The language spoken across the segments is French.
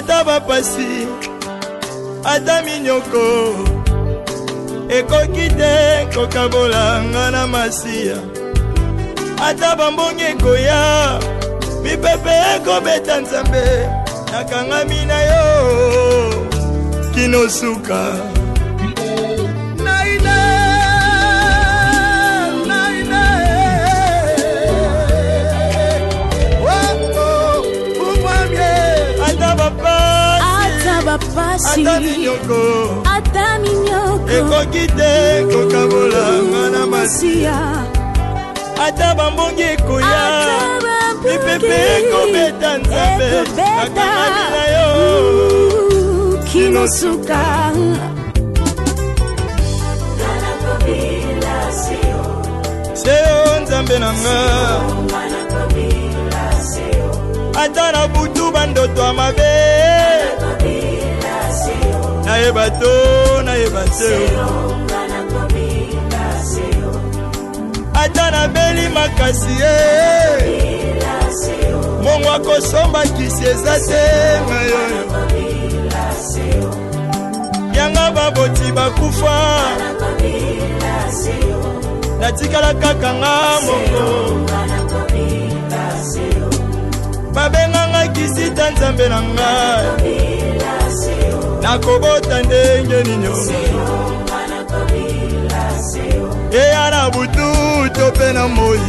ata bapasi ata minyoko ekoki te kokabolanga na masiya ata bambongi ekoya mipepe ekobeta nzambe nakangami na yo kinosuka ata minyoko ekoki te kokabolanga na masiya ata bambongi ekoya mipepe ekobeta nzambe nakangami na yo kinosuka seyo nzambe nanga ata na butu bandoto ya mabe nayeba to nayeba te ata nabeli makasi mongo akosomba kisi eza te ngayoyo yanga baboti bakufa natikala kaka nga moko babenganga kisita nzambe na ngai nakobota ndenge nino eya na butu to mpe na moi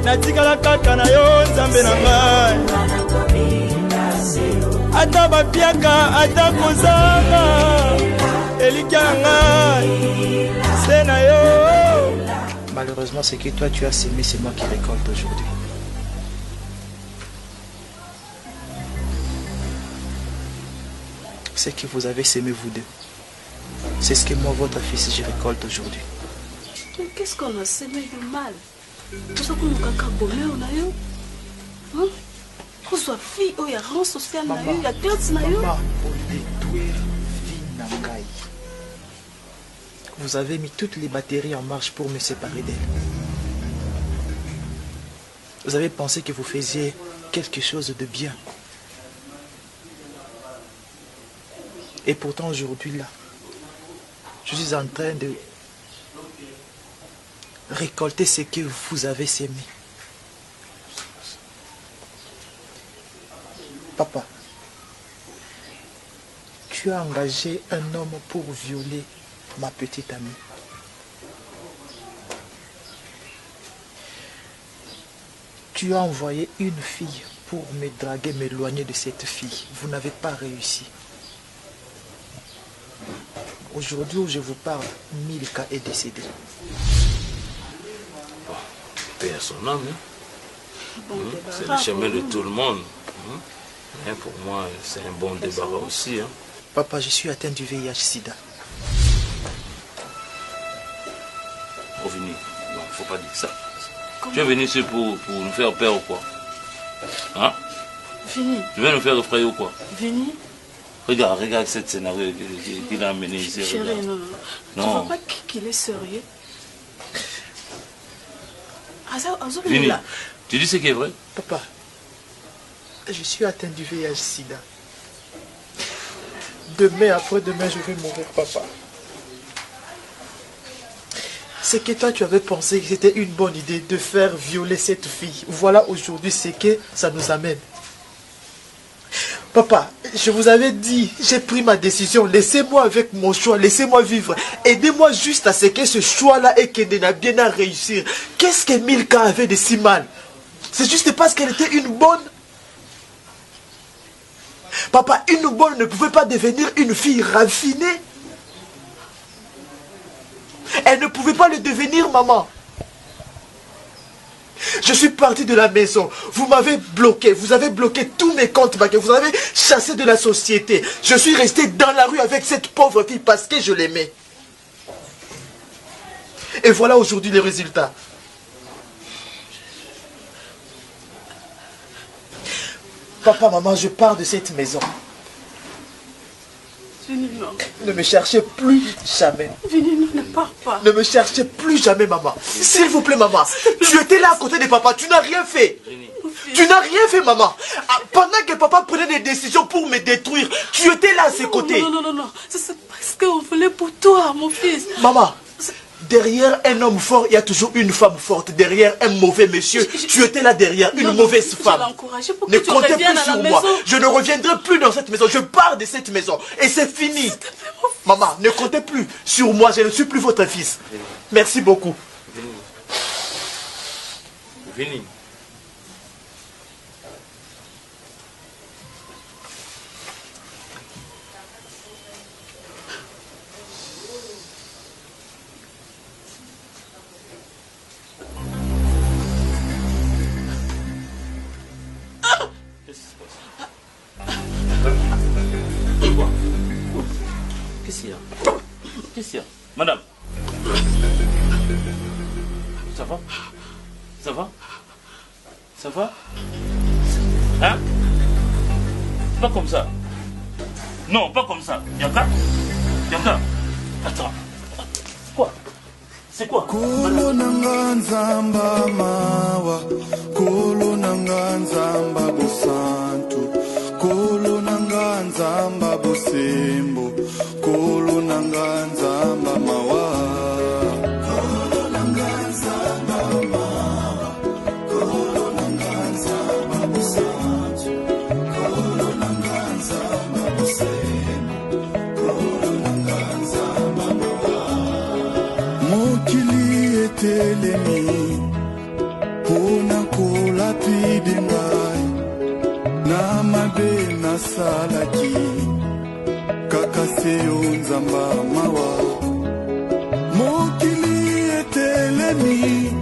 natikala kaka na yo nzambe na ngai ata bapiaka ata kozanga elikya na ngai se na yo. Malheureusement, c'est que toi tu as semé, c'est moi qui récolte aujourd'hui. Ce que vous avez semé vous deux, c'est ce que moi, votre fils, je récolte aujourd'hui. Mais qu'est-ce qu'on a semé de mal? Tout ça qu'on a carbonné, on a eu. Qu'on soit fille, il y a rang social, il y a classe, vous avez mis toutes les batteries en marche pour me séparer d'elle. Vous avez pensé que vous faisiez quelque chose de bien. Et pourtant aujourd'hui là, je suis en train de récolter ce que vous avez semé. Papa, tu as engagé un homme pour violer ma petite amie. Tu as envoyé une fille pour me draguer, m'éloigner de cette fille. Vous n'avez pas réussi. Aujourd'hui où je vous parle, Milka est décédée. Paix à son âme. C'est le chemin de tout le monde. Pour moi, c'est un bon débarras aussi. Papa, je suis atteint du VIH-Sida. Ovini, non, faut pas dire ça. Comment? Tu es venu ici pour nous faire peur ou quoi? Hein? Vini. Tu veux nous faire effrayer ou quoi? Vini. Regarde cette scénario qu'il a amené ici. Chérie, non. Tu vois pas qu'il est sérieux? Vini, tu dis ce qui est vrai? Papa, je suis atteint du VIH-Sida. Demain, après-demain, je vais mourir, papa. C'est que toi, tu avais pensé que c'était une bonne idée de faire violer cette fille. Voilà aujourd'hui ce que ça nous amène. Papa, je vous avais dit, j'ai pris ma décision. Laissez-moi avec mon choix, laissez-moi vivre. Aidez-moi juste à ce que ce choix-là ait bien à réussir. Qu'est-ce que Milka avait de si mal? C'est juste parce qu'elle était une bonne. Papa, une bonne ne pouvait pas devenir une fille raffinée. Elle ne pouvait pas le devenir, maman. Je suis parti de la maison. Vous m'avez bloqué. Vous avez bloqué tous mes comptes bancaires. Vous avez chassé de la société. Je suis resté dans la rue avec cette pauvre fille parce que je l'aimais. Et voilà aujourd'hui les résultats. Papa, maman, je pars de cette maison. Vini, non. Ne me cherchez plus jamais. Vini, non, ne pars pas. Ne me cherchez plus jamais, maman. S'il vous plaît, maman. Tu étais là à côté de papa. Tu n'as rien fait. Vini. Tu Tu n'as rien fait, maman. Pendant que papa prenait des décisions pour me détruire, tu étais là à ses côtés. Non. C'est parce qu'on voulait pour toi, mon fils. Maman, derrière un homme fort, il y a toujours une femme forte. Derrière un mauvais monsieur, tu étais là derrière une mauvaise femme. Ne comptez plus sur moi. Je ne reviendrai plus dans cette maison. Je pars de cette maison. Et c'est fini. Maman, ne comptez plus sur moi. Je ne suis plus votre fils. Merci beaucoup. Venez. Qu'est-ce qu'il y a? Qu'est-ce qu'il y a? Madame? Ça va? Ça va? Ça va? Hein? Pas comme ça. Non, pas comme ça. Yaka? Yaka? Attends. Quoi? C'est quoi? Kolo nanga nzamba mawa, kolo nanga nzamba bosantu, kolo nanga nzamba bosembo, kolo nanga nzamba mawa. Kolo nanga nzamba mawa, kolo nanga nzamba bosantu, kolo nanga nzamba bosembo, kolo nanga nzamba mawa. Mokili etelemi pona kolapide ngai na mabe nasalaki kaka seyo nzamba mawa. Mokili etelemi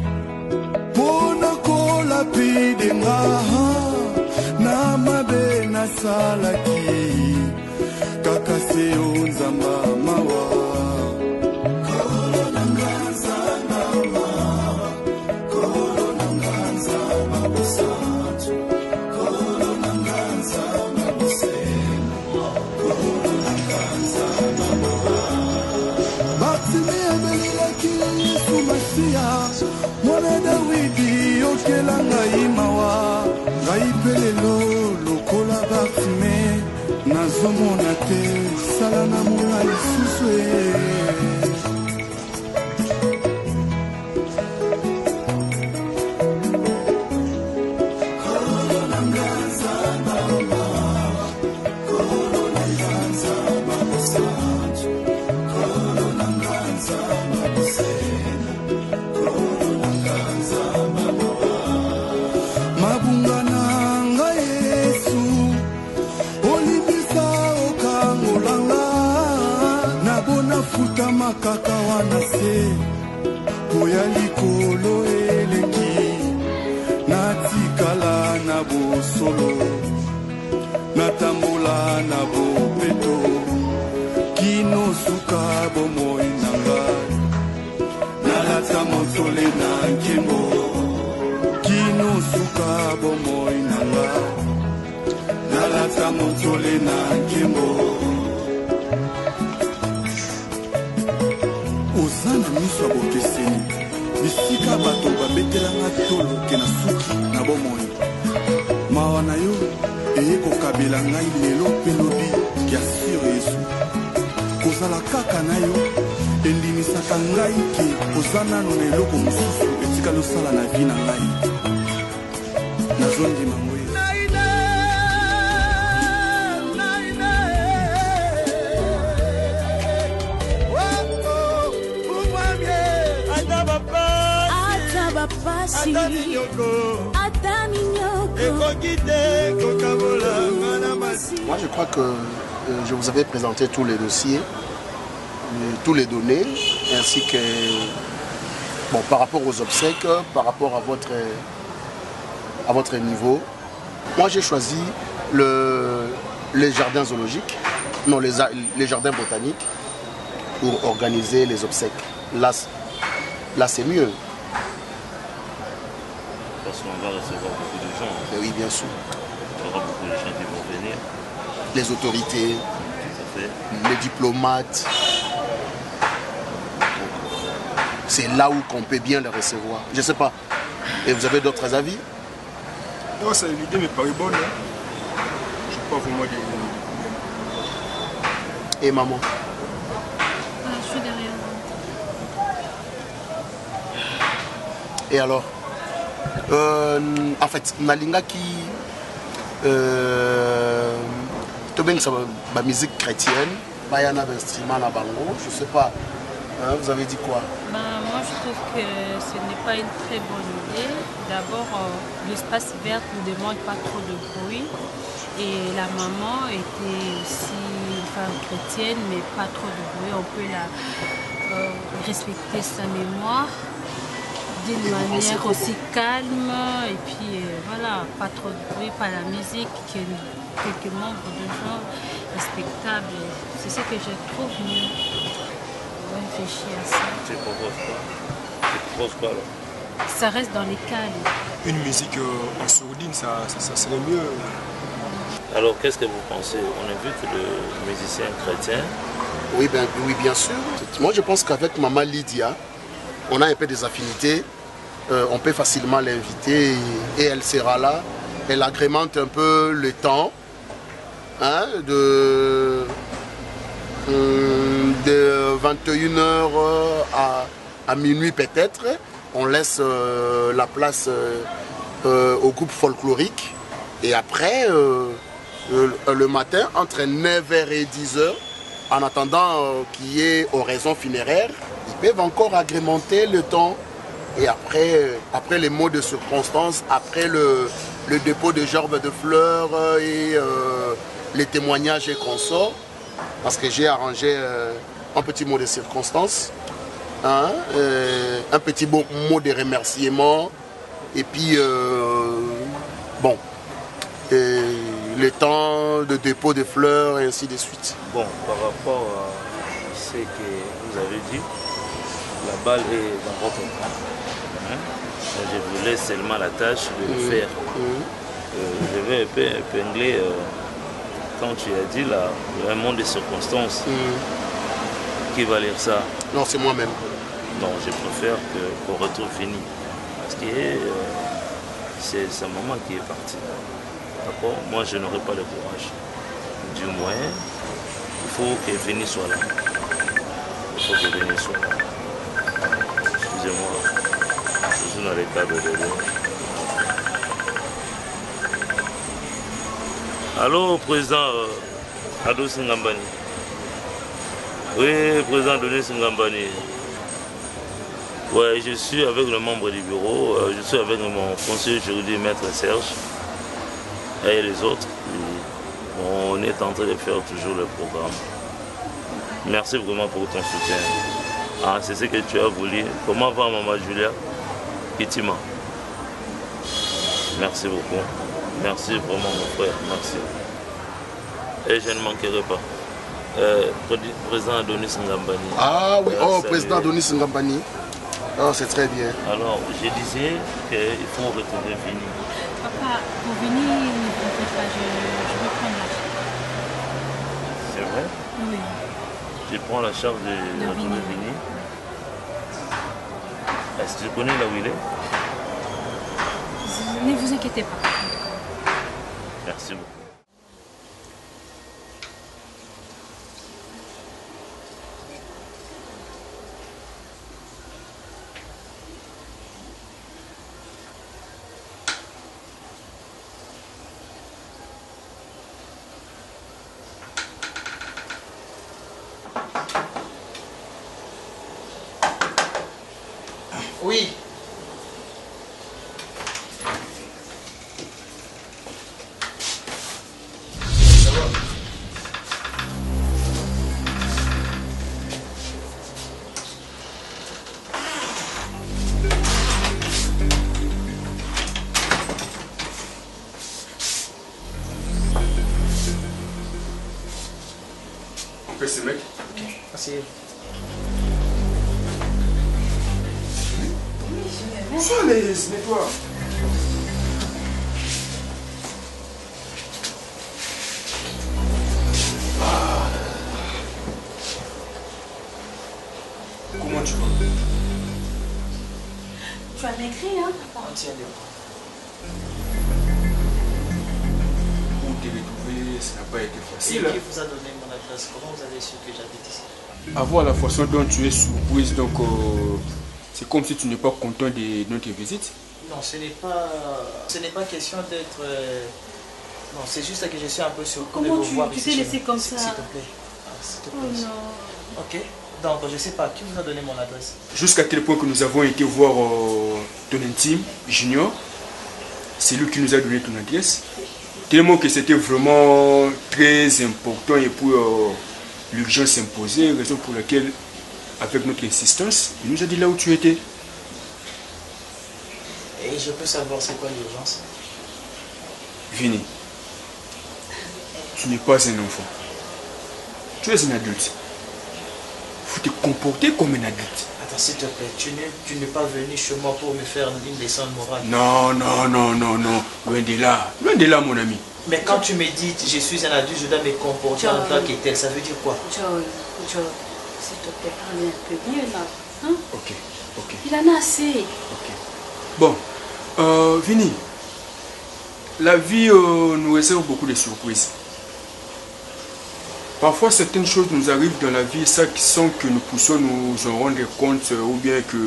pona kolapide ngai na mabe nasalaki kaka seyo nzamba mawa. Mwana Dawidi okela ngai mawa ngai pelelo lokola bafime nazomona te sala na mona lisusu kaka wana se poya likolo eleki natikala na bosolo natambola na bopeto kino suka bomoi na ngai nalata motole na nkembo kino suka bomoi na ngai nalata motole na nkembo. Ozana miso ya bokeseni bisika bato babetelanga tolo ke na suki na bomoi mawa na yo eye kokabela ngai lelo mpe lobi ya sire Yesu kozala kaka na yo endimisaka ngai ke oza nano na eloko mosusu etikali osala na vi na ngai nazondima ngoye. Moi je crois que je vous avais présenté tous les dossiers, tous les données, ainsi que bon, par rapport aux obsèques, par rapport à votre niveau. Moi j'ai choisi les jardins zoologiques, non les jardins botaniques pour organiser les obsèques. Là c'est mieux. Parce qu'on va recevoir beaucoup de gens. Mais oui, bien sûr. Il y aura beaucoup de gens qui vont venir. Les autorités, tout à fait. Les diplomates. C'est là où on peut bien les recevoir. Je ne sais pas. Et vous avez d'autres avis? Non, l'idée me paraît bonne. Hein. Je n'ai pas vraiment de problème. Et maman? Je suis derrière. Et alors? En fait, Nalinga qui la musique chrétienne, il y a un instrument à Bango, je sais pas. Hein, vous avez dit quoi? Moi, je trouve que ce n'est pas une très bonne idée. D'abord, l'espace vert ne demande pas trop de bruit. Et la maman était aussi une femme chrétienne, mais pas trop de bruit. On peut respecter sa mémoire d'une manière aussi calme. Et puis, voilà, pas trop de bruit, pas la musique, quelques membres de genre respectables. C'est ce que je trouve mieux. Réfléchir à ça. Tu proposes quoi? Tu proposes quoi là? Ça reste dans les calmes. Une musique en sourdine, ça serait mieux. Alors qu'est-ce que vous pensez? On invite le musicien chrétien? Oui, bien sûr. Moi je pense qu'avec maman Lydia, on a un peu des affinités. On peut facilement l'inviter et elle sera là. Elle agrémente un peu le temps hein, de 21h à minuit peut-être. On laisse la place au groupe folklorique. Et après, le matin, entre 9h et 10h, en attendant qu'il y ait oraison funéraire, ils peuvent encore agrémenter le temps. Et après les mots de circonstance, après le dépôt de gerbes de fleurs et les témoignages et consorts, parce que j'ai arrangé un petit mot de circonstance, hein, un petit mot de remerciement, et puis bon, le temps de dépôt de fleurs et ainsi de suite. Bon, par rapport à ce que vous avez dit, la balle est dans votre camp. Hein? Je vous laisse seulement la tâche de le faire. Je vais un peu épingler, quand tu as dit là, un monde de circonstances. Qui va lire ça? Non, c'est moi-même. Non, je préfère qu'on retrouve fini. Parce que c'est sa maman qui est partie. D'accord? Moi, je n'aurai pas le courage. Du moins, il faut que Fini soit là. Il faut que Fini soit là. Excusez-moi. Je suis dans les cadres de l'eau. Allô, président Ado Singambani. Oui, président Denis Singambani. Ouais, je suis avec le membre du bureau, je suis avec mon conseiller juridique, maître Serge, et les autres. On est en train de faire toujours le programme. Merci vraiment pour ton soutien. Ah, c'est ce que tu as voulu. Comment va maman Julia? Kitima. Merci beaucoup. Merci vraiment mon frère, merci. Et je ne manquerai pas. Président Adonis Ngambani. Ah oui, président Adonis Ngambani. Oh, c'est très bien. Alors, je disais qu'il faut retrouver Vini. Papa, pour Vini, ne t'inquiète pas, je vais prendre la charge. C'est vrai? Oui. Tu prends la charge de retrouver Vini. Est-ce que tu connais là où il est? Ne vous inquiétez pas. Merci beaucoup. Oui. On fait ces mecs. Merci. Sois à l'aise, mets-toi. Comment tu vas? Tu as maigri, hein, papa? Tiens, te retrouver, ça n'a pas été facile. Qui vous a donné mon adresse? Comment vous avez su que j'habite ici? Avoir la façon dont tu es surprise, donc c'est comme si tu n'es pas content de notre visite. Non, ce n'est pas question d'être... Non, c'est juste que je suis un peu surpris de vous voir ici. Comment tu t'es laissé comme ça? S'il te plaît. S'il te plaît. Oh non. Ok, donc je sais pas, qui vous a donné mon adresse? Jusqu'à tel point que nous avons été voir ton intime, Junior. C'est lui qui nous a donné ton adresse. Tellement que c'était vraiment très important et pour l'urgence s'imposer, raison pour laquelle, avec notre insistance, il nous a dit là où tu étais. Et je peux savoir c'est quoi l'urgence? Vini, tu n'es pas un enfant. Tu es un adulte. Il faut te comporter comme un adulte. Attends, s'il te plaît, tu n'es pas venu chez moi pour me faire une leçon morale. Non, non, non, non, non. Loin de là, mon ami. Mais quand tu me dis je suis un adulte, je dois me comporter en tant que tel, ça veut dire quoi? Joe, s'il te plaît, parle un peu mieux là. Hein? Ok, ok. Il en a assez. Ok. Bon, Vini, la vie nous réserve beaucoup de surprises. Parfois, certaines choses nous arrivent dans la vie sans que nous puissions nous en rendre compte ou bien que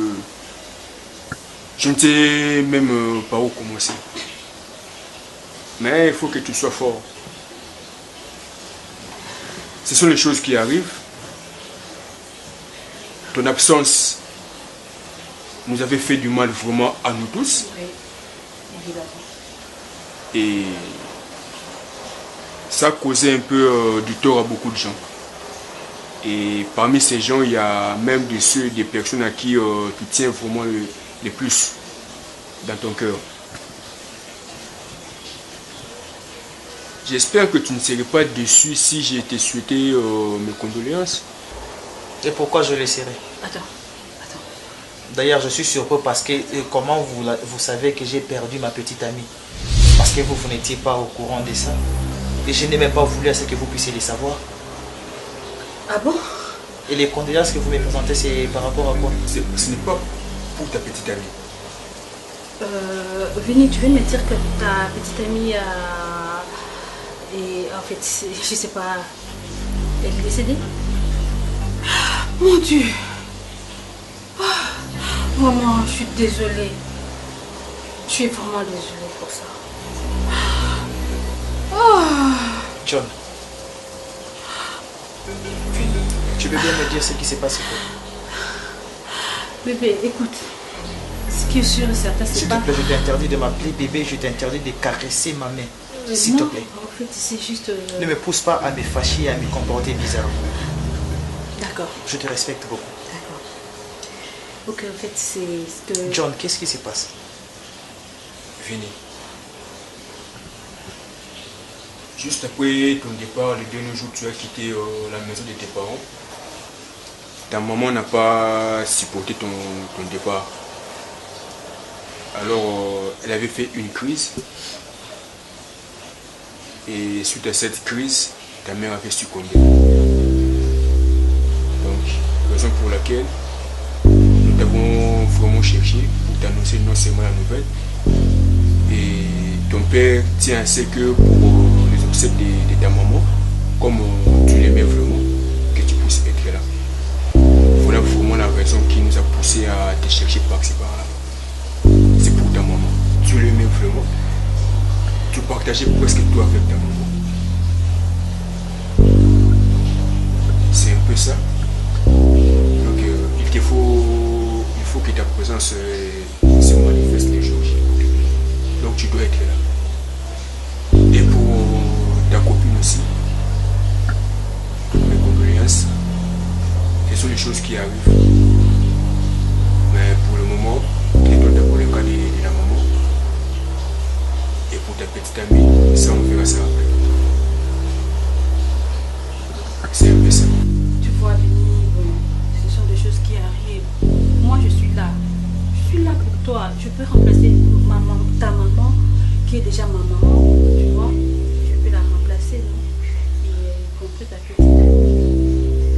je ne sais même pas où commencer. Mais il faut que tu sois fort. Ce sont les choses qui arrivent. Ton absence nous avait fait du mal vraiment à nous tous. Oui, évidemment. Et ça a causé un peu du tort à beaucoup de gens. Et parmi ces gens, il y a même des personnes à qui tu tiens vraiment le plus dans ton cœur. J'espère que tu ne serais pas déçu si j'ai été souhaité mes condoléances. Et pourquoi je le serai? Attends. D'ailleurs, je suis surpris parce que comment vous savez que j'ai perdu ma petite amie? Parce que vous n'étiez pas au courant de ça. Et je n'ai même pas voulu à ce que vous puissiez les savoir. Ah bon? Et les condoléances que vous me présentez, c'est par rapport à quoi? Ce n'est pas pour ta petite amie. Vini, tu veux me dire que ta petite amie a... Et en fait, je sais pas... Elle est décédée? Mon Dieu! Maman, je suis désolée. Je suis vraiment désolée pour ça. John, tu veux bien me dire ce qui s'est passé? Bébé, écoute. Ce qui est sûr et certain, c'est pas... S'il te plaît, je t'interdis de m'appeler bébé, je t'interdis de caresser ma main. S'il te plaît. En fait, c'est juste... Ne me pousse pas à me fâcher et à me comporter bizarre. D'accord. Je te respecte beaucoup. D'accord. Ok, en fait, c'est ce que... John, qu'est-ce qui se passe? Vini. Juste après ton départ, le dernier jour, tu as quitté la maison de tes parents. Ta maman n'a pas supporté ton départ. Alors, elle avait fait une crise. Et suite à cette crise, ta mère avait succombé. Donc, raison pour laquelle nous t'avons vraiment cherché pour t'annoncer non seulement la nouvelle. Et ton père tient à ce que pour les obsèques de ta maman, comme tu l'aimais vraiment, que tu puisses être là. Voilà vraiment la raison qui nous a poussé à te chercher par-ci par-là. C'est pour ta maman. Tu l'aimais vraiment. Tu partageais presque tout avec ta maman. C'est un peu ça. Donc il faut que ta présence se manifeste les jours. Donc tu dois être là. Et pour ta copine aussi, toutes mes condoléances. Ce sont les choses qui arrivent. Mais pour le moment, traitons d'abord le cas de la maman. Et pour ta petite amie, ça on verra ça après. C'est un peu ça. Tu vois, Vini, ce sont des choses qui arrivent. Moi, je suis là. Je suis là pour toi. Je peux remplacer ta maman, qui est déjà ma maman. Tu vois, je peux la remplacer, non? Et y compris ta petite amie.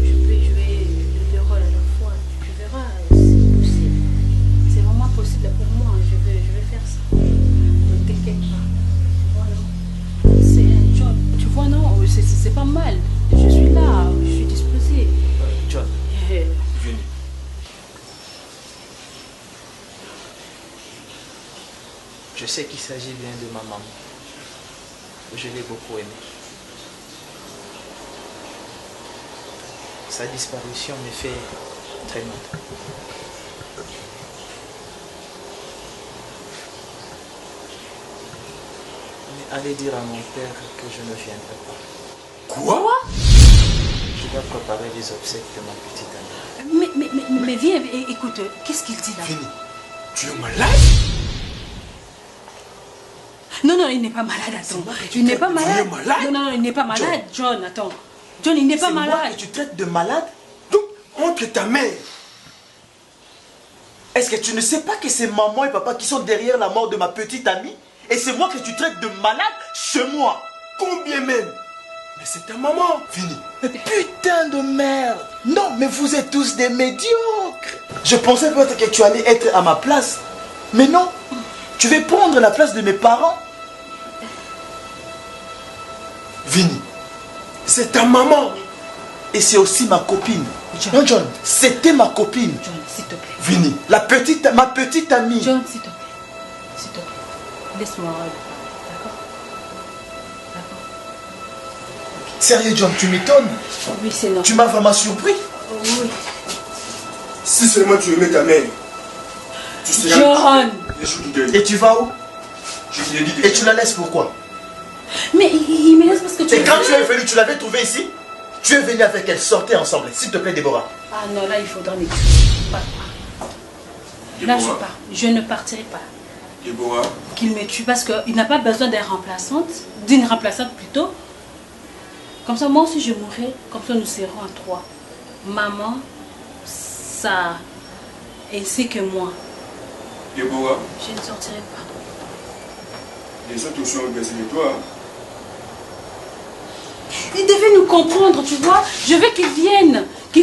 Je peux jouer les deux rôles à la fois. Tu verras, c'est possible. C'est vraiment possible pour moi. Je vais faire ça. Ne t'inquiète pas. Voilà. C'est un job. Je sais qu'il s'agit bien de ma maman. Je l'ai beaucoup aimée. Sa disparition me fait très mal. Mais allez dire à mon père que je ne viendrai pas. Quoi? Je dois préparer les obsèques de ma petite amie. Mais viens, écoute, qu'est-ce qu'il dit là? Fini. Tu es malade? Non, il n'est pas malade, attends. Il n'est pas malade. Non, il n'est pas malade, John, attends. John, il n'est pas malade. C'est moi que tu traites de malade? Donc, honte ta mère. Est-ce que tu ne sais pas que c'est maman et papa qui sont derrière la mort de ma petite amie? Et c'est moi que tu traites de malade chez moi? Combien même? Mais c'est ta maman. Fini. Mais putain de merde! Non, mais vous êtes tous des médiocres! Je pensais peut-être que tu allais être à ma place. Mais non! Tu veux prendre la place de mes parents? Vini, c'est ta maman. Et c'est aussi ma copine. John. Non, John, c'était ma copine. John, s'il te plaît. Vini. Ma petite amie. John, s'il te plaît. S'il te plaît. Laisse-moi. D'accord? Sérieux, John, tu m'étonnes? Oui, c'est normal. Tu m'as vraiment surpris? Oui. Si seulement tu aimais ta mère, tu serais John! les jours du deuil. Et tu vas où? Je te l'ai dit. Et tu la laisses pourquoi? Mais il me laisse parce que tu... Et quand tu es venu, tu l'avais trouvée ici? Tu es venu avec elle, sortez ensemble. S'il te plaît, Déborah. Ah non, là, il faudra négocier. Là, je pars. Je ne partirai pas. Déborah. Qu'il me tue parce qu'il n'a pas besoin d'une remplaçante plutôt. Comme ça, moi aussi, je mourrai. Comme ça, nous serons à 3. Maman, ça, ainsi que moi. Déborah. Je ne sortirai pas. Les autres aussi ont besoin de toi. Il devait nous comprendre, tu vois. Je veux qu'il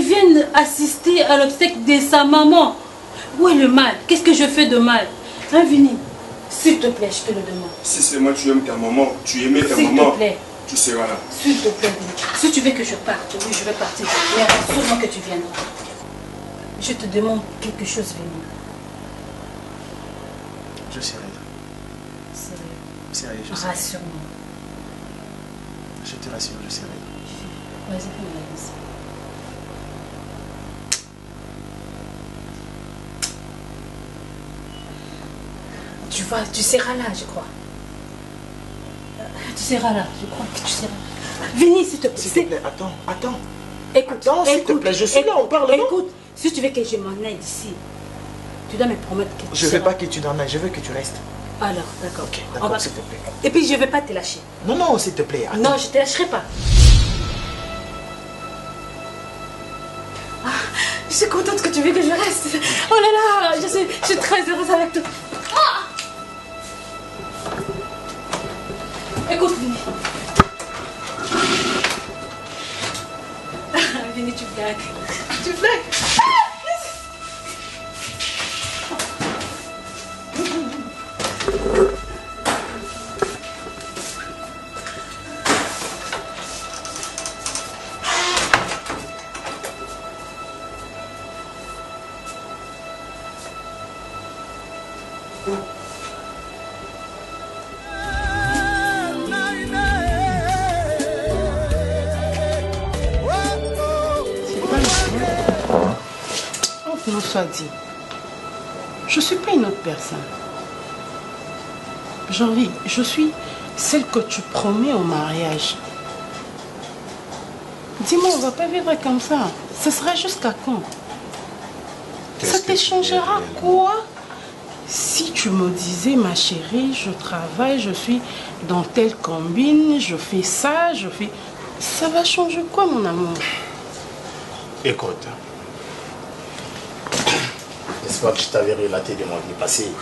vienne assister à l'obsèque de sa maman. Où est le mal? Qu'est-ce que je fais de mal? Hein, Vini, s'il te plaît, je te le demande. Si seulement tu aimes ta maman, tu aimais ta maman, s'il te plaît. Tu seras là. S'il te plaît, Vini. Si tu veux que je parte, oui, je vais partir. Mais absolument que tu viendras. Je te demande quelque chose, Vini. Je serai là. Sérieux, je serai là. Rassure-moi. Je te rassure, je serai là. Vas-y, fais-moi la liste. Tu vois, tu seras là, je crois. Tu seras là, je crois que tu seras là. Vini, s'il te plaît. S'il te plaît, attends. Écoute, attends, s'il te plaît, je suis là, on parle. Écoute, si tu veux que je m'en aille d'ici, tu dois me promettre que tu Je ne veux pas que tu n'en ailles, je veux que tu restes. Alors, d'accord. Ok, d'accord, s'il te plaît. Et puis, je ne vais pas te lâcher. Non, s'il te plaît. Attends. Non, je ne te lâcherai pas. Ah, je suis contente que tu veux que je reste. Oh là là, je suis très heureuse avec toi. Ah! Écoute, Vini. Vini, tu blagues. Tu blagues. Nous soit dit, je ne suis pas une autre personne. Jean-Louis, je suis celle que tu promets au mariage. Dis-moi, on ne va pas vivre comme ça. Ce sera jusqu'à quand? Ça t'échangera quoi? Si tu me disais, ma chérie, je travaille, je suis dans telle combine, je fais ça, je fais... Ça va changer quoi, mon amour? Écoute, n'est-ce pas que je t'avais relaté de ma vie passée?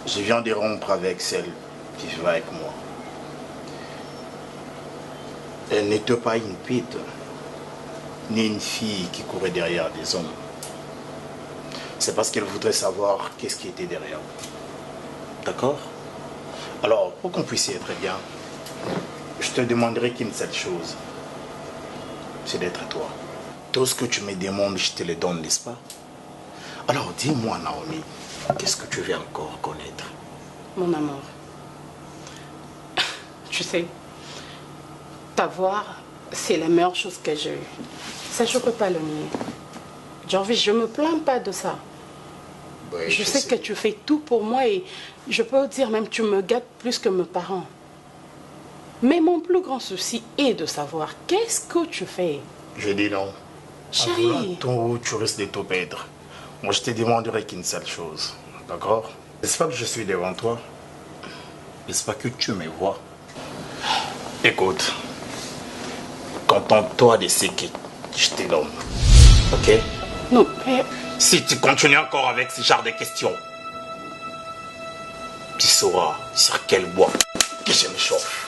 Je viens de rompre avec celle qui vivait avec moi. Elle n'était pas une pute, ni une fille qui courait derrière des hommes. C'est parce qu'elle voudrait savoir qu'est-ce qui était derrière. D'accord? Alors, pour qu'on puisse y être bien, je te demanderai qu'une seule chose, c'est d'être toi. Tout ce que tu me demandes, je te le donne, n'est-ce pas? Alors dis-moi, Naomi, Qu'est-ce que tu veux encore connaître? Mon amour, tu sais, t'avoir, c'est la meilleure chose que j'ai eue. Ça, je ne peux pas le nier. Jarvis, je ne me plains pas de ça. Ouais, je sais que tu fais tout pour moi et je peux dire même que tu me gâtes plus que mes parents. Mais mon plus grand souci est de savoir qu'est-ce que tu fais. Je dis non. Chérie. Tout, tu risques de tout perdre. Moi, je te demanderai qu'une seule chose. D'accord? N'est-ce pas que je suis devant toi? N'est-ce pas que tu me vois? Écoute, contente-toi de ce que je te donne. Ok? Non, mais... Si tu continues encore avec ce genre de questions, tu sauras sur quel bois que je me chauffe.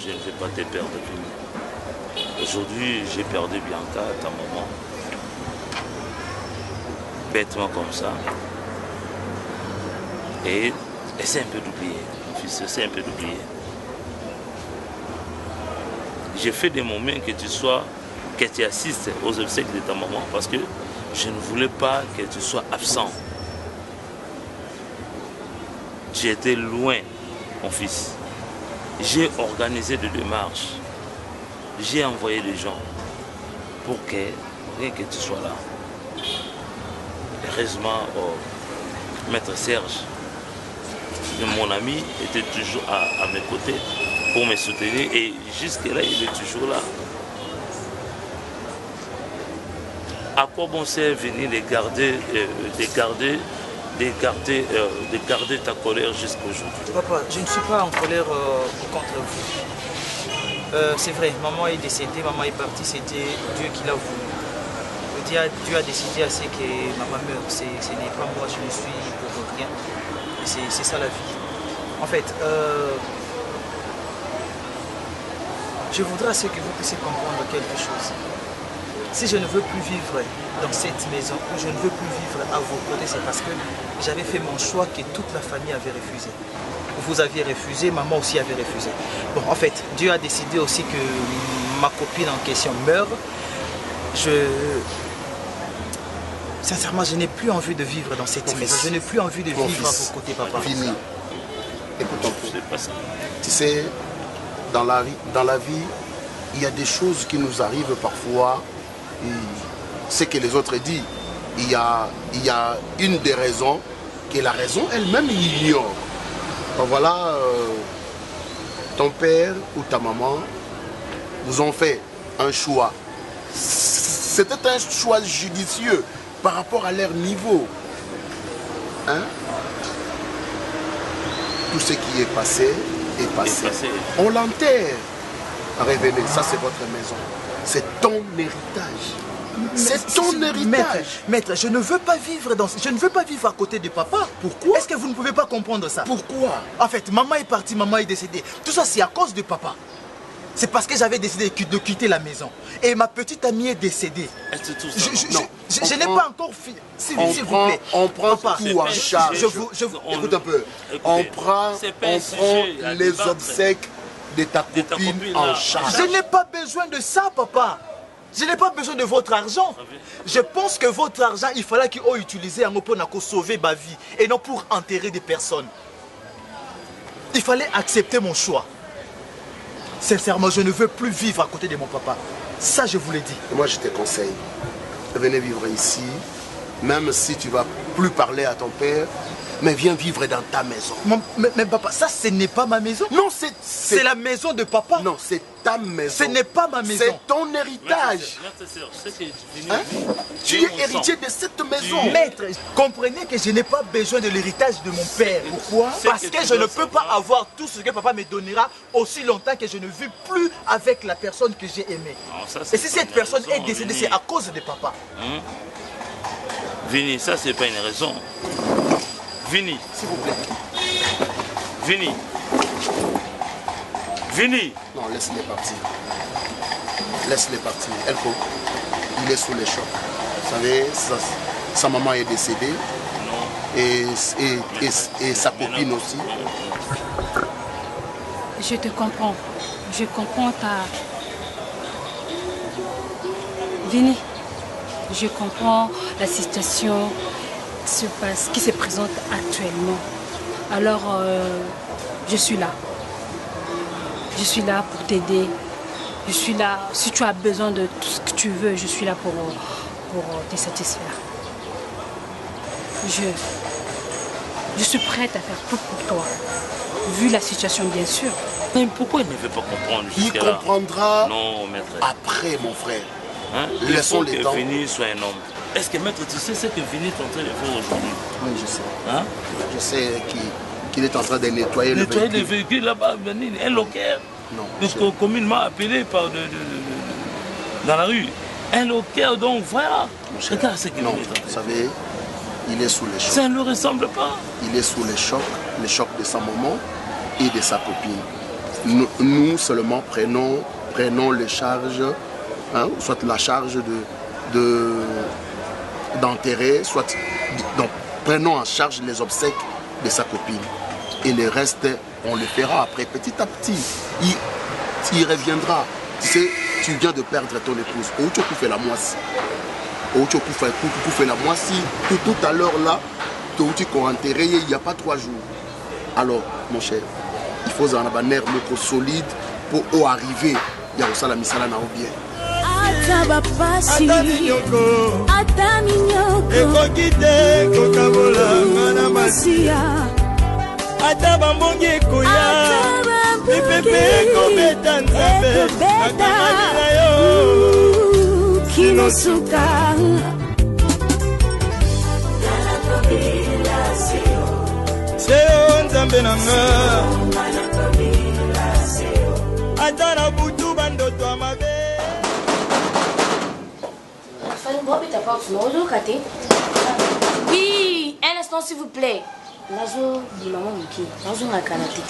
Je ne vais pas te perdre plus. Aujourd'hui, j'ai perdu Bianca, ta maman. Bêtement comme ça. Et essaie un peu d'oublier, mon fils, essaie un peu d'oublier. J'ai fait des moments que tu assistes aux obsèques de ta maman parce que je ne voulais pas que tu sois absent. Tu étais loin, mon fils. J'ai organisé des démarches. J'ai envoyé des gens pour que rien que tu sois là. Heureusement, Maître Serge, mon ami, était toujours à mes côtés pour me soutenir et jusque-là, il est toujours là. À quoi bon sert venir de garder ta colère jusqu'à aujourd'hui? Papa, je ne suis pas en colère contre vous. C'est vrai, maman est décédée, maman est partie, c'était Dieu qui l'a voulu. Dieu a décidé à ce que maman meure. Ce n'est pas moi, je ne suis pour rien. C'est ça la vie. En fait, je voudrais à ce que vous puissiez comprendre quelque chose. Si je ne veux plus vivre dans cette maison, ou je ne veux plus vivre à vos côtés, c'est parce que j'avais fait mon choix que toute la famille avait refusé. Vous aviez refusé, maman aussi avait refusé. Bon, en fait, Dieu a décidé aussi que ma copine en question meure. Sincèrement, je n'ai plus envie de vivre dans cette maison. Je n'ai plus envie de vivre à vos côtés, papa. Fini. Écoute un peu. Tu sais, dans la vie, il y a des choses qui nous arrivent parfois. Ce que les autres disent, il y a une des raisons que la raison elle-même ignore. Ben voilà, ton père ou ta maman vous ont fait un choix. C'était un choix judicieux par rapport à leur niveau. Hein? Tout ce qui est passé est passé. On l'enterre. Revenez, ça c'est votre maison. C'est ton héritage. C'est ton héritage. Maître, je ne veux pas vivre à côté de papa. Pourquoi? Est-ce que vous ne pouvez pas comprendre ça? Pourquoi? En fait, maman est partie, maman est décédée. Tout ça, c'est à cause de papa. C'est parce que j'avais décidé de quitter la maison. Et ma petite amie est décédée. Je n'ai pas encore fini. S'il vous plaît. On prend tout en charge. Écoute un peu. On prend les obsèques de ta copine en charge. Je n'ai pas besoin de ça, papa. Je n'ai pas besoin de votre argent. Je pense que votre argent, il fallait qu'il soit utilisé pour sauver ma vie et non pour enterrer des personnes. Il fallait accepter mon choix. Sincèrement, je ne veux plus vivre à côté de mon papa. Ça, je vous l'ai dit. Et moi, je te conseille, venez vivre ici. Même si tu ne vas plus parler à ton père, mais viens vivre dans ta maison. Mais papa, ça ce n'est pas ma maison. Non, c'est la maison de papa. Non, c'est ta maison. Ce n'est pas ma maison. C'est ton héritage. Tu es héritier de cette maison. Maître, comprenez que je n'ai pas besoin de l'héritage de mon père. Pourquoi? Parce que je ne peux pas avoir tout ce que papa me donnera aussi longtemps que je ne vis plus avec la personne que j'ai aimée. Et si cette personne est décédée, c'est à cause de papa. Vini, ça c'est pas une raison. Vini, s'il vous plaît. Vini. Vini. Non, laisse-les partir. Laisse-les partir. Il est sous les chocs. Vous savez, sa maman est décédée. Et sa copine aussi. Je te comprends. Je comprends ta... Vini, je comprends la situation qui se présente actuellement. Alors, je suis là. Je suis là pour t'aider. Je suis là, si tu as besoin de tout ce que tu veux, je suis là pour te satisfaire. Je suis prête à faire tout pour toi, vu la situation bien sûr. Mais pourquoi il ne veut pas comprendre? Il comprendra non, maître. Après, mon frère. Hein? Laissons les temps. Vini soit un homme. Est-ce que maître, tu sais ce que Vini est en train de faire aujourd'hui? Oui, je sais. Hein? Je sais qu'il est en train de nettoyer le véhicule. Le véhicule là-bas, un locaire. Non. Communément appelé par dans la rue. Un locaire, donc voilà. Regarde ce qu'il est. Non, vous savez, il est sous les chocs. Ça ne lui ressemble pas. Il est sous les chocs de sa maman et de sa copine. Nous seulement prenons les charges, hein, soit la charge d'enterrer, soit prenons en charge les obsèques de sa copine. Et le reste, on le fera après, petit à petit. Il reviendra. Tu sais, tu viens de perdre ton épouse. Où tu as fait la moissie? Où tu as fait la moissie? Tout à l'heure là, tu as enterré il n'y a pas 3 jours. Alors, mon cher, il faut un nerf solide pour arriver. Il y a aussi la misala na bien. Ata bapasi, ata minyoko, ekokite kokabola ngana masia. Ata bambongi ekoya, pepepe ekobeta nzambe, nakamani na yo, kinosuka. Seyo nzambe nanga, ata na butu bandoto amabe. Oui, un instant s'il vous plaît. Nazo di maman Miki, nazo na kanaté.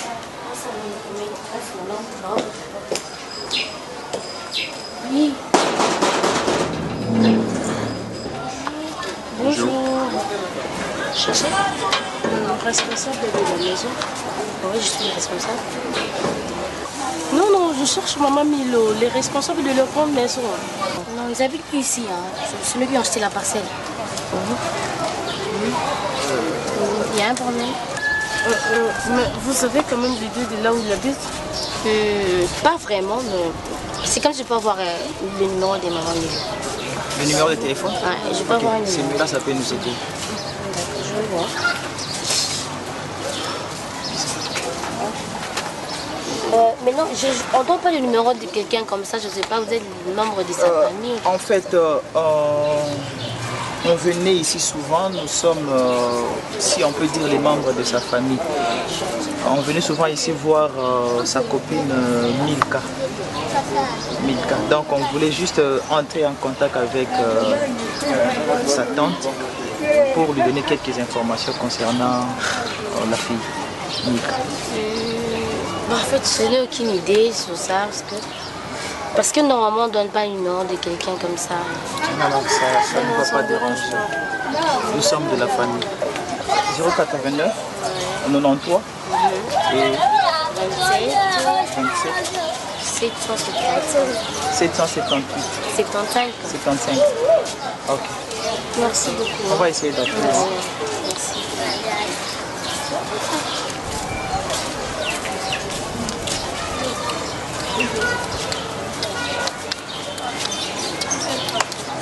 Oui. Bonjour. Cherchez le responsable de la maison. Oui, je suis le responsable. Non, je cherche Maman Milo, les responsables de leur grande maison. Non, ils habitent plus ici. Hein. C'est celui qui a acheté la parcelle. Il y a un problème. Mais vous savez quand même l'idée de là où il habite? Pas vraiment, mais c'est comme je peux avoir le numéro de Maman Milo. Le numéro de téléphone? Ouais, je peux avoir un numéro. Celui-là, ça peut nous aider. D'accord, je vais voir. Mais non, on ne donne pas le numéro de quelqu'un comme ça, je ne sais pas, vous êtes membre de sa famille. En fait, on venait ici souvent, nous sommes, si on peut dire, les membres de sa famille. On venait souvent ici voir sa copine Milka. Donc on voulait juste entrer en contact avec sa tante pour lui donner quelques informations concernant la fille Milka. En fait, je n'ai aucune idée sur ça, parce que normalement on ne donne pas le numéro de quelqu'un comme ça. Non, ça ne va pas déranger. Nous sommes de la famille. 089 93 et 27 778 75. Ok. Merci beaucoup. On va essayer d'appeler. Merci.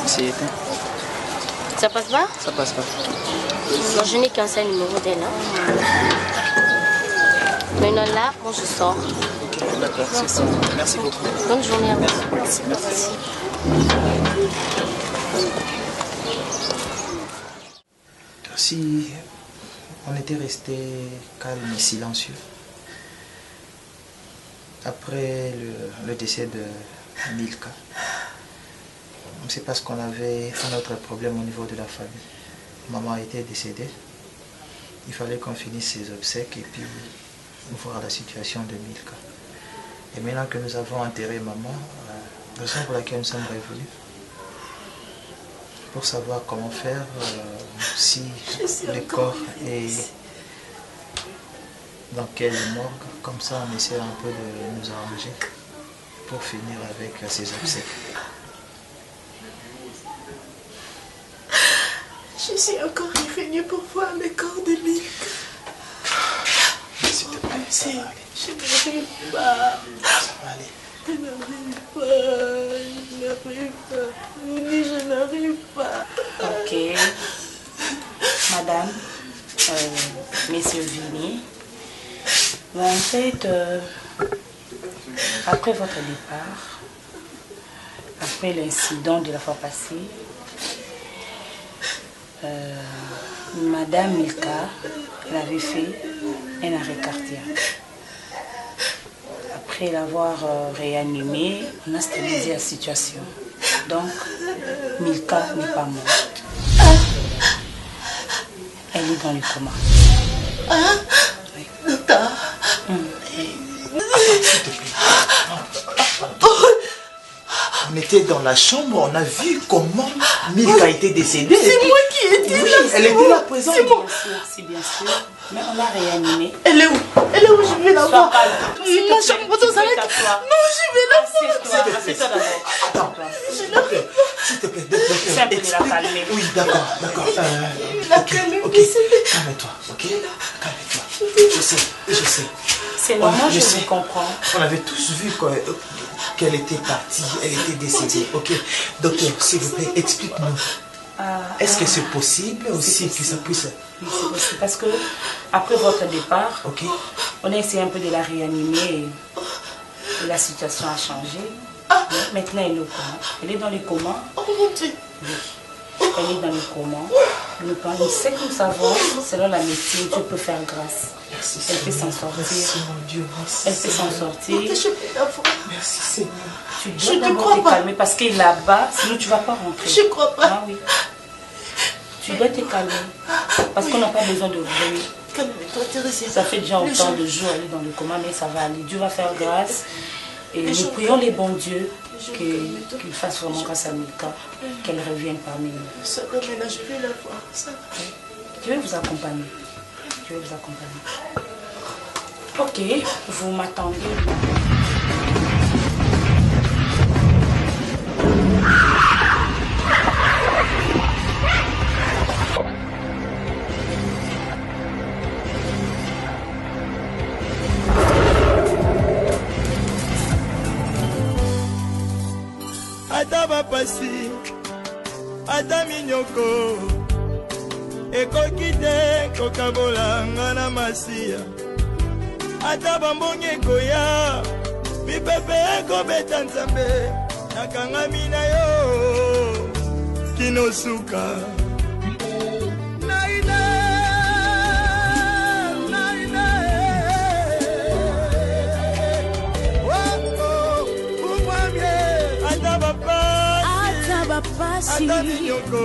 C'est éteint. Ça passe pas? Ça passe pas. Non, je n'ai qu'un seul numéro d'elle. Hein. Maintenant là, moi je sors. Ok, d'accord, c'est ça. Merci beaucoup. Bonne journée à vous. Merci. Si on était resté calme et silencieux, après le décès de Milka, c'est parce qu'on avait un autre problème au niveau de la famille. Maman était décédée. Il fallait qu'on finisse ses obsèques et puis voir la situation de Milka. Et maintenant que nous avons enterré maman, la raison pour laquelle nous sommes revenus, pour savoir comment faire si le corps est dans quelle morgue, comme ça on essaie un peu de nous arranger pour finir avec ces obsèques. Je suis encore revenue pour voir le corps de Milka. S'il te plaît, ça va aller. Je n'arrive pas. Ça va aller. Je n'arrive pas. Ok. Madame, messieurs Vini, en fait, après votre départ, après l'incident de la fois passée, Madame Milka, elle avait fait un arrêt cardiaque. Après l'avoir réanimée, on a stabilisé la situation. Donc, Milka n'est pas morte. Elle est dans le coma. Oui. Docteur. S'il te plaît. On était dans la chambre, on a vu comment Milka était décédée. C'est moi qui étais oui, là. Elle était là présente. C'est bien sûr, c'est bien sûr. Mais on l'a réanimée. Elle est où? Elle est où? Je vais la voir. Ma chambre, ça va être... Non, je vais la voir. Assieds-toi d'abord. Attends, s'il te plaît, C'est un peu de la calmer. Oui, d'accord. Ok, calme-toi, ok? Calme-toi. Je sais. C'est normal, je vous comprends. On avait tous vu qu'elle était partie, elle était décédée, ok? Docteur, s'il vous plaît, explique-nous. Est-ce que c'est possible aussi que ça puisse... Oui, c'est possible parce que après votre départ, on a essayé un peu de la réanimer et la situation a changé. Mais maintenant, elle est au coma. Elle est dans le coma. Oh mon Dieu. Oui. Elle est dans le coma. Ce que nous savons, selon la médecine, tu peux faire grâce. Merci, elle peut s'en sortir. Merci, mon Dieu. Merci, elle peut s'en sortir. Merci, Seigneur. Tu dois d'abord te calmer parce qu'il est là-bas, sinon tu ne vas pas rentrer. Je ne crois pas. Ah oui. Tu dois te calmer. Parce qu'on n'a pas besoin de bruit. Calme-toi, Thérèse. Ça fait déjà autant de jours, elle est dans le coma, mais ça va aller. Dieu va faire grâce. Et nous prions les bons dieux qu'il fasse vraiment grâce à Milka, qu'elle revienne parmi nous. Ça va, maintenant je vais la voir. Ça va. Je vais vous accompagner. Ok, vous m'attendez. ata bapasi ata minyoko ekoki te kokabola nga na masiya ata bambongi ekoya mipepe ekobeta nzambe nakangami na yo kinosuka ata minyoko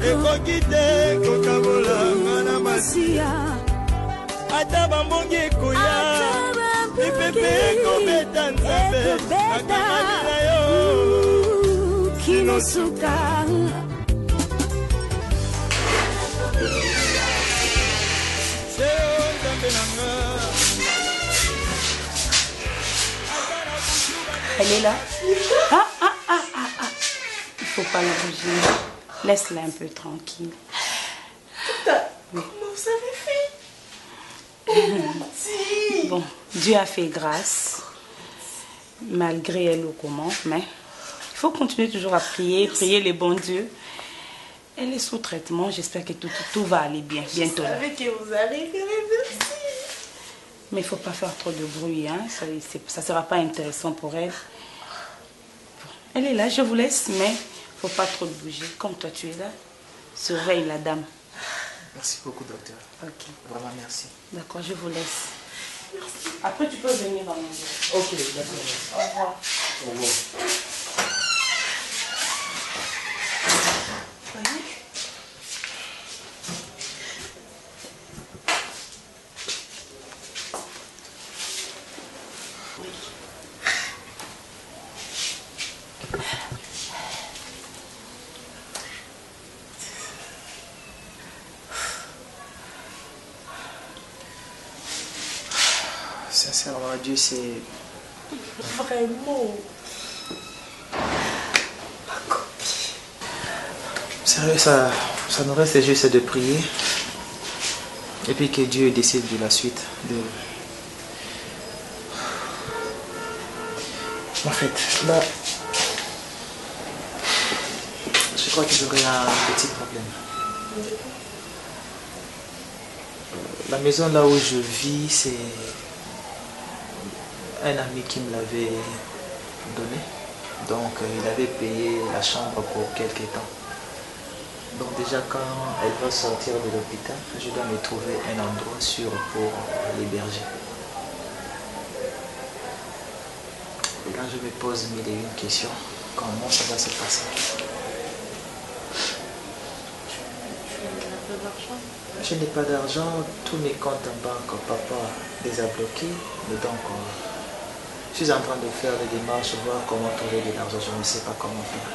ekoki te kokabola nga na masiya ata bambongi ekoya mipepe ekobeta nzambe nakangami na yo kinosuka seo nzambe na nga. Elle est là. Il ne faut pas la bouger. Laisse-la un peu tranquille. Comment vous avez fait? Bon, Dieu a fait grâce, malgré elle au coma, mais il faut continuer toujours à prier les bons dieux. Elle est sous traitement. J'espère que tout va aller bien bientôt. Je savais que vous arriverez, merci. Mais il ne faut pas faire trop de bruit. Hein? Ça ne sera pas intéressant pour elle. Elle est là, je vous laisse, mais il ne faut pas trop bouger. Comme toi, tu es là, surveille la dame. Merci beaucoup, docteur. Ok. Vraiment, merci. D'accord, je vous laisse. Merci. Après, tu peux venir dans mon bureau. Ok, d'accord. Au revoir. Au revoir. Sincèrement, Dieu, c'est... Vraiment. Ma copine. Sérieux, ça nous reste juste de prier. Et puis que Dieu décide de la suite. En fait, là... Je crois que j'aurai un petit problème. La maison là où je vis, c'est un ami qui me l'avait donné. Donc il avait payé la chambre pour quelques temps. Donc déjà quand elle va sortir de l'hôpital, je dois me trouver un endroit sûr pour l'héberger. Et là je me pose mille et une questions. Comment ça va se passer? Je n'ai pas d'argent, tous mes comptes en banque, papa les a bloqués. Et donc, je suis en train de faire des démarches, voir comment trouver de l'argent. Je ne sais pas comment faire.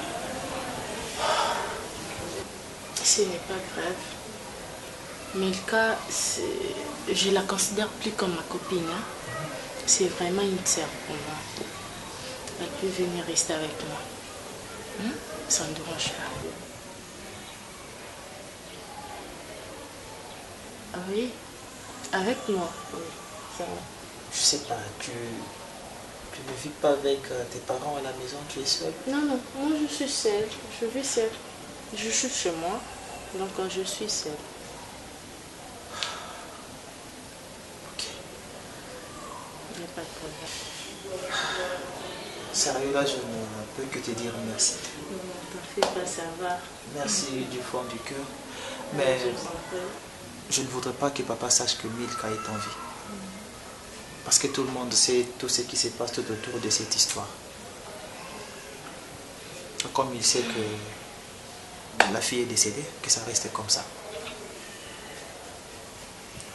Ce n'est pas grave. Milka, je la considère plus comme ma copine. Hein. C'est vraiment une sœur pour moi. Elle peut venir rester avec moi. Hein? Ça ne dérange pas. Ah oui, avec moi. Oui, ça va. Je sais pas, tu ne vis pas avec tes parents à la maison, tu es seule? Non, non, moi je suis seule. Je vis seule. Je suis chez moi, donc je suis seule. Ok. Il n'y a pas de problème. Sérieux, là, je ne peux que te dire merci. Non, t'en fais pas, ça va. Merci du fond du cœur. Mais je ne voudrais pas que papa sache que Milka est en vie. Parce que tout le monde sait tout ce qui se passe tout autour de cette histoire. Comme il sait que la fille est décédée, que ça reste comme ça.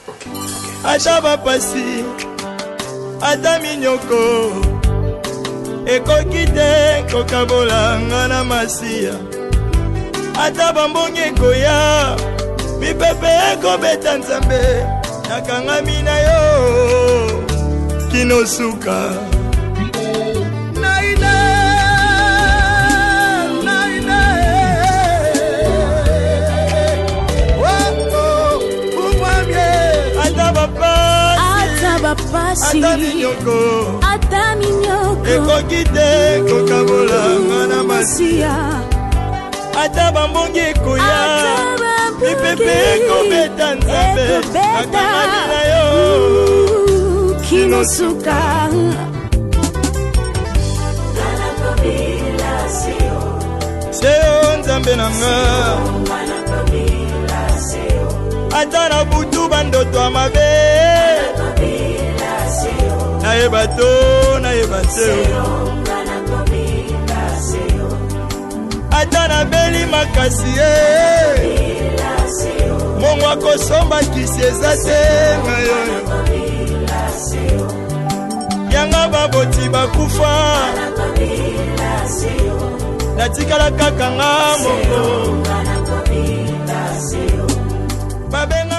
Ok. Ata bapasi, ata minyoko, ekoki te kokabola nga na masiya. Ata bambongi ekoya, mipepe ekobeta nzambe, nakangami na yo kinosuka. Ata minyoko ekoki te kokabola nga na masiya. Ata bambongi ekoya, mipepe ekobeta nzambe, nakangami na yo kinosuka. Seyo nzambe na nga, ata na butu bandoto ya mabe, nayeba to nayeba te, ata nabeli makasi ye, mongo akosomba kisi eza te ngayoyo, yanga baboti bakufa, natikala kaka nga moko babenga